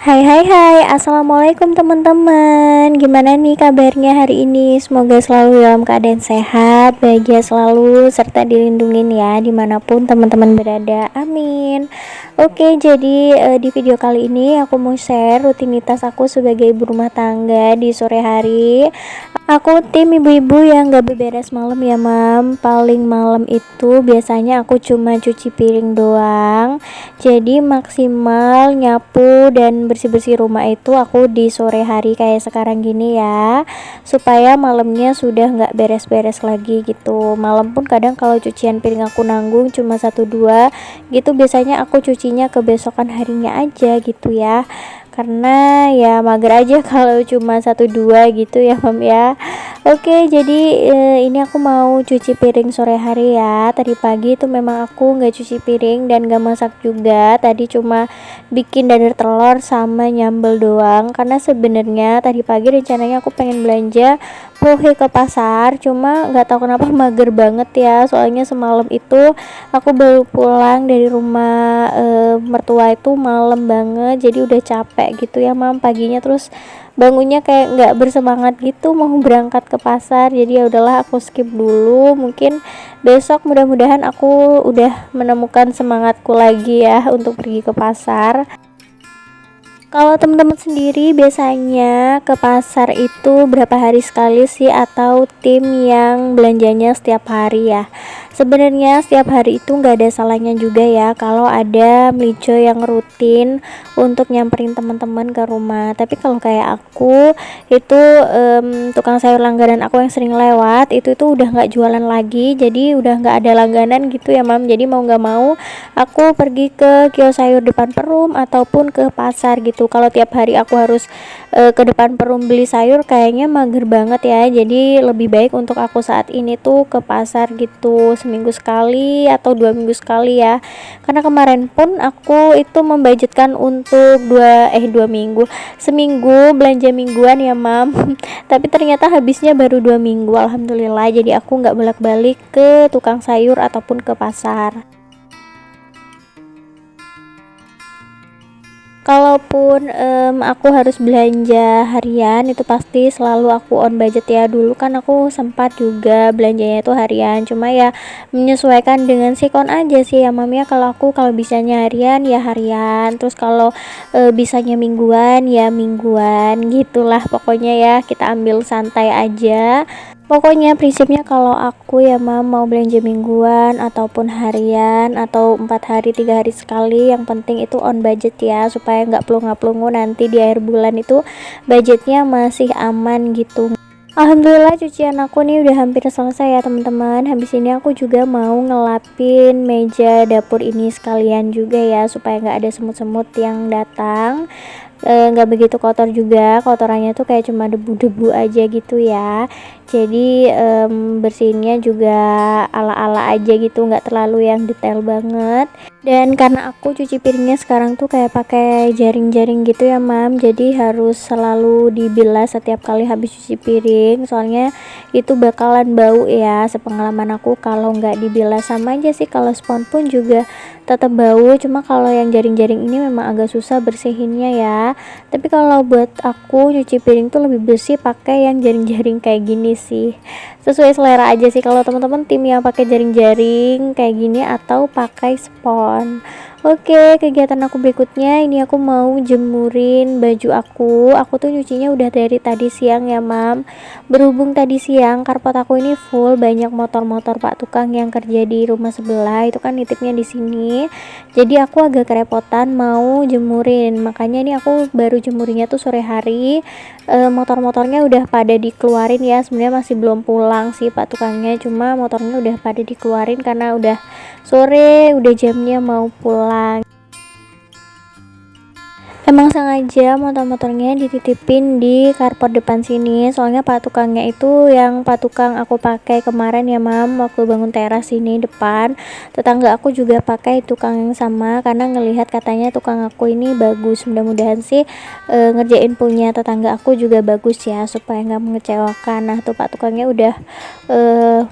Hai hai hai, assalamualaikum teman-teman. Gimana nih kabarnya hari ini? Semoga selalu dalam keadaan sehat, bahagia selalu, serta dilindungin ya dimanapun teman-teman berada. Amin. Oke, jadi di video kali ini aku mau share rutinitas aku sebagai ibu rumah tangga di sore hari. Aku tim ibu-ibu yang gak beberes malam ya mam. Paling malam itu biasanya aku cuma cuci piring doang. Jadi maksimal nyapu dan bersih-bersih rumah itu aku di sore hari kayak sekarang gini ya, supaya malamnya sudah gak beres-beres lagi gitu. Malam pun kadang kalau cucian piring aku nanggung cuma 1-2 gitu, biasanya aku cucinya kebesokan harinya aja gitu ya, karena ya mager aja kalau cuma 1-2 gitu ya mam ya. Oke, jadi ini aku mau cuci piring sore hari ya. Tadi pagi itu memang aku nggak cuci piring dan nggak masak juga. Tadi cuma bikin dadar telur sama nyambel doang, karena sebenarnya tadi pagi rencananya aku pengen belanja pohe ke pasar, cuma nggak tahu kenapa mager banget ya, soalnya semalam itu aku baru pulang dari rumah mertua itu malam banget, jadi udah capek gitu ya mam paginya, terus bangunnya kayak nggak bersemangat gitu mau berangkat ke pasar. Jadi ya udahlah aku skip dulu, mungkin besok mudah-mudahan aku udah menemukan semangatku lagi ya untuk pergi ke pasar. Kalau teman-teman sendiri biasanya ke pasar itu berapa hari sekali sih, atau tim yang belanjanya setiap hari ya? Sebenarnya setiap hari itu nggak ada salahnya juga ya kalau ada melico yang rutin untuk nyamperin teman-teman ke rumah. Tapi kalau kayak aku itu tukang sayur langganan aku yang sering lewat itu udah nggak jualan lagi, jadi udah nggak ada langganan gitu ya mam. Jadi mau nggak mau aku pergi ke kios sayur depan perum ataupun ke pasar gitu. Kalau tiap hari aku harus ke depan perum beli sayur kayaknya mager banget ya, jadi lebih baik untuk aku saat ini tuh ke pasar gitu seminggu sekali atau 2 minggu sekali ya, karena kemarin pun aku itu membudgetkan untuk 2 minggu, seminggu belanja mingguan ya mam. Tapi ternyata habisnya baru 2 minggu, alhamdulillah. Jadi aku nggak bolak-balik ke tukang sayur ataupun ke pasar. Kalaupun aku harus belanja harian itu pasti selalu aku on budget ya. Dulu kan aku sempat juga belanjanya itu harian, cuma ya menyesuaikan dengan sikon aja sih ya mam ya. Kalau bisanya harian ya harian, terus kalau bisanya mingguan ya mingguan gitulah. Pokoknya ya kita ambil santai aja. Pokoknya prinsipnya kalau aku ya mam, mau belanja mingguan ataupun harian atau 4 hari 3 hari sekali, yang penting itu on budget ya, supaya nggak pelunga-pelungu nanti di akhir bulan itu budgetnya masih aman gitu. Alhamdulillah cucian aku nih udah hampir selesai ya teman-teman. Habis ini aku juga mau ngelapin meja dapur ini sekalian juga ya, supaya nggak ada semut-semut yang datang. Nggak begitu kotor juga, kotorannya tuh kayak cuma debu-debu aja gitu ya. Jadi bersihinnya juga ala-ala aja gitu, nggak terlalu yang detail banget. Dan karena aku cuci piringnya sekarang tuh kayak pakai jaring-jaring gitu ya mam, jadi harus selalu dibilas setiap kali habis cuci piring, soalnya itu bakalan bau ya, sepengalaman aku. Kalau nggak dibilas sama aja sih, kalau spons pun juga tetap bau, cuma kalau yang jaring-jaring ini memang agak susah bersihinnya ya. Tapi kalau buat aku nyuci piring tuh lebih bersih pakai yang jaring-jaring kayak gini sih, sesuai selera aja sih. Kalau teman-teman tim yang pakai jaring-jaring kayak gini atau pakai spons. Oke, kegiatan aku berikutnya ini aku mau jemurin baju aku tuh nyucinya udah dari tadi siang ya mam. Berhubung tadi siang karpet aku ini full banyak motor-motor pak tukang yang kerja di rumah sebelah, itu kan nitipnya di sini, jadi aku agak kerepotan mau jemurin. Makanya ini aku baru jemurinya tuh sore hari. Motor-motornya udah pada dikeluarin ya, sebenarnya masih belum pulang sih pak tukangnya, cuma motornya udah pada dikeluarin karena udah sore, udah jamnya mau pulang. Emang sengaja motor-motornya dititipin di carport depan sini, soalnya pak tukangnya itu yang pak tukang aku pakai kemarin ya mam, waktu bangun teras ini depan. Tetangga aku juga pakai tukang yang sama karena ngelihat katanya tukang aku ini bagus. Mudah-mudahan sih ngerjain punya tetangga aku juga bagus ya, supaya nggak mengecewakan. Nah tuh pak tukangnya udah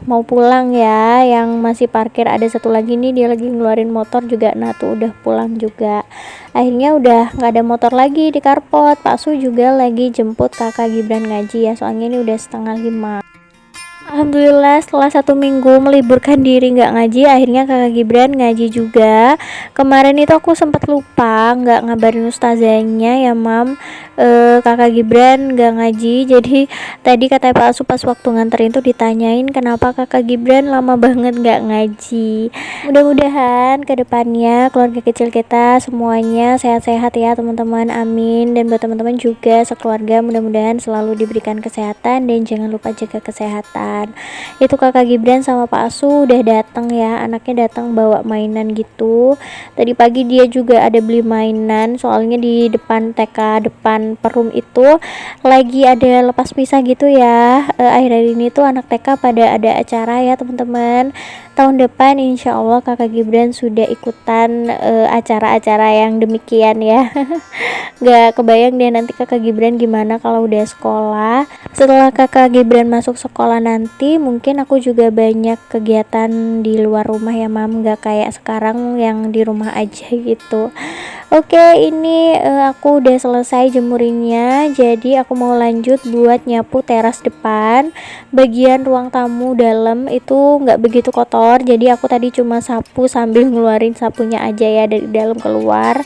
mau pulang ya. Yang masih parkir ada satu lagi nih, dia lagi ngeluarin motor juga, nah tuh udah pulang juga. Akhirnya udah nggak ada motor lagi di carport. Pak Su juga lagi jemput kakak Gibran ngaji ya, soalnya ini udah 4:30. Alhamdulillah setelah 1 minggu meliburkan diri nggak ngaji, akhirnya kakak Gibran ngaji juga. Kemarin itu aku sempat lupa nggak ngabarin ustazahnya ya mam, kakak Gibran nggak ngaji. Jadi tadi kata Pak Asu pas waktu nganterin tuh ditanyain kenapa kakak Gibran lama banget nggak ngaji. Mudah-mudahan kedepannya keluarga kecil kita semuanya sehat-sehat ya teman-teman, amin. Dan buat teman-teman juga sekeluarga mudah-mudahan selalu diberikan kesehatan dan jangan lupa jaga kesehatan. Itu kakak Gibran sama Pak Asu udah datang ya, anaknya datang bawa mainan gitu. Tadi pagi dia juga ada beli mainan, soalnya di depan TK, depan Perum itu lagi ada lepas pisah gitu ya. Akhir-akhir ini tuh anak TK pada ada acara ya teman-teman. Tahun depan insya Allah kakak Gibran sudah ikutan acara-acara yang demikian ya. Gak kebayang deh nanti kakak Gibran gimana kalau udah sekolah. Setelah kakak Gibran masuk sekolah nanti mungkin aku juga banyak kegiatan di luar rumah ya mam, gak kayak sekarang yang di rumah aja gitu. Oke, ini aku udah selesai jemurinnya, jadi aku mau lanjut buat nyapu teras depan. Bagian ruang tamu dalam itu nggak begitu kotor, jadi aku tadi cuma sapu sambil ngeluarin sapunya aja ya dari dalam keluar.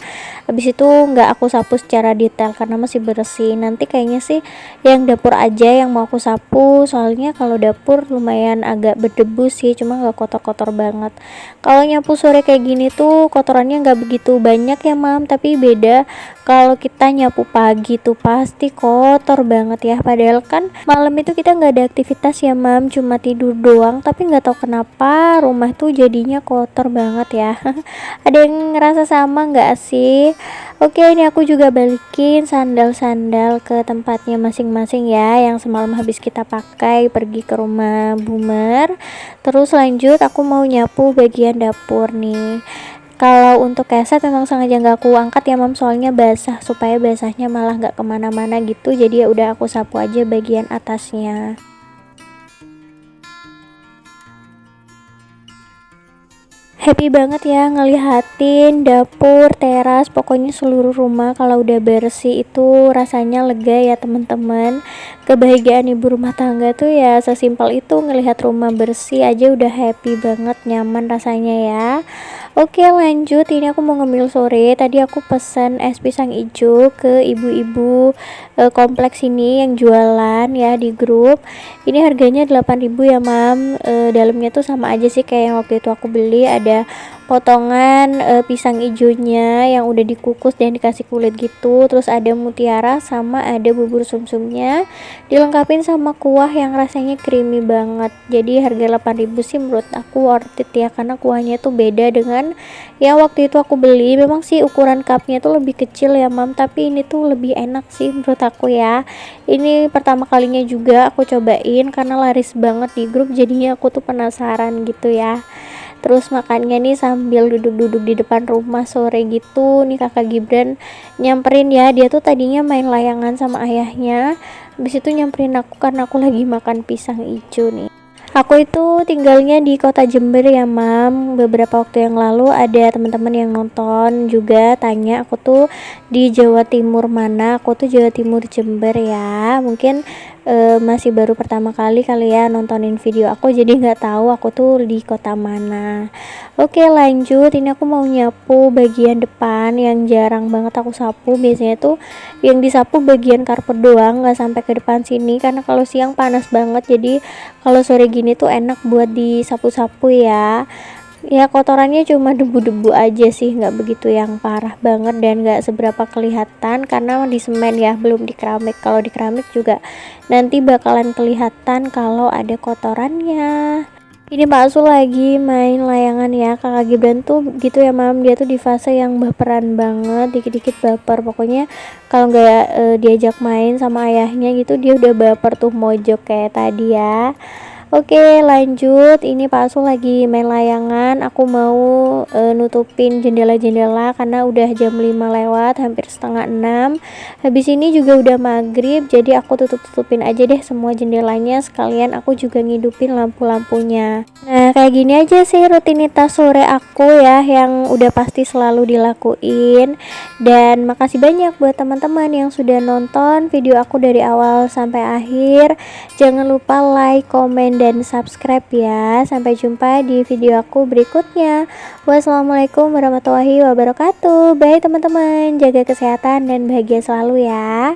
Habis itu nggak aku sapu secara detail karena masih bersih. Nanti kayaknya sih yang dapur aja yang mau aku sapu, soalnya kalau dapur lumayan agak berdebu sih, cuma nggak kotor-kotor banget. Kalau nyapu sore kayak gini tuh kotorannya nggak begitu banyak ya mam, tapi beda kalau kita nyapu pagi tuh pasti kotor banget ya. Padahal kan malam itu kita nggak ada aktivitas ya mam, cuma tidur doang, tapi nggak tahu kenapa rumah tuh jadinya kotor banget ya. Ada yang ngerasa sama nggak sih? Oke, ini aku juga balikin sandal-sandal ke tempatnya masing-masing ya, yang semalam habis kita pakai pergi ke rumah Bumer. Terus lanjut aku mau nyapu bagian dapur nih. Kalau untuk keset memang sengaja nggak aku angkat ya mam, soalnya basah, supaya basahnya malah nggak kemana-mana gitu. Jadi ya udah aku sapu aja bagian atasnya. Happy banget ya ngelihatin dapur, teras, pokoknya seluruh rumah kalau udah bersih itu rasanya lega ya teman-teman. Kebahagiaan ibu rumah tangga tuh ya sesimpel itu, ngelihat rumah bersih aja udah happy banget, nyaman rasanya ya. Oke lanjut, ini aku mau ngemil sore. Tadi aku pesan es pisang hijau ke ibu-ibu kompleks ini yang jualan ya di grup. Ini harganya 8.000 ya mam. Dalamnya tuh sama aja sih kayak yang waktu itu aku beli, ada potongan pisang hijaunya yang udah dikukus dan dikasih kulit gitu, terus ada mutiara sama ada bubur sumsumnya, dilengkapin sama kuah yang rasanya creamy banget. Jadi harga 8.000 sih menurut aku worth it ya, karena kuahnya tuh beda dengan yang waktu itu aku beli. Memang sih ukuran cupnya tuh lebih kecil ya mam, tapi ini tuh lebih enak sih menurut aku ya. Ini pertama kalinya juga aku cobain karena laris banget di grup, jadinya aku tuh penasaran gitu ya. Terus makannya nih sambil duduk-duduk di depan rumah sore gitu. Nih kakak Gibran nyamperin ya, dia tuh tadinya main layangan sama ayahnya, habis itu nyamperin aku karena aku lagi makan pisang hijau nih. Aku itu tinggalnya di kota Jember ya mam. Beberapa waktu yang lalu ada teman-teman yang nonton juga tanya aku tuh di Jawa Timur mana. Aku tuh Jawa Timur Jember ya. Mungkin masih baru pertama kali ya nontonin video aku, jadi nggak tahu aku tuh di kota mana. Oke lanjut, ini aku mau nyapu bagian depan yang jarang banget aku sapu. Biasanya tuh yang disapu bagian karpet doang, nggak sampai ke depan sini karena kalau siang panas banget, jadi kalau sore gini tuh enak buat disapu-sapu ya. Ya kotorannya cuma debu-debu aja sih, nggak begitu yang parah banget dan nggak seberapa kelihatan karena di semen ya, belum di keramik. Kalau di keramik juga nanti bakalan kelihatan kalau ada kotorannya. Ini Pak Asul lagi main layangan ya. Kakak Gibran tuh gitu ya mam, dia tuh di fase yang baperan banget, dikit-dikit baper. Pokoknya kalau nggak diajak main sama ayahnya gitu dia udah baper tuh, mojok kayak tadi ya. Oke, lanjut. Ini Pak Asul lagi main layangan. Aku mau nutupin jendela-jendela karena udah jam 5 lewat, hampir setengah 6. Habis ini juga udah maghrib, jadi aku tutup-tutupin aja deh semua jendelanya. Sekalian aku juga ngidupin lampu-lampunya. Nah, kayak gini aja sih rutinitas sore aku ya, yang udah pasti selalu dilakuin. Dan makasih banyak buat teman-teman yang sudah nonton video aku dari awal sampai akhir. Jangan lupa like, komen, dan subscribe ya. Sampai jumpa di video aku berikutnya. Wassalamualaikum warahmatullahi wabarakatuh. Bye teman-teman, jaga kesehatan dan bahagia selalu ya.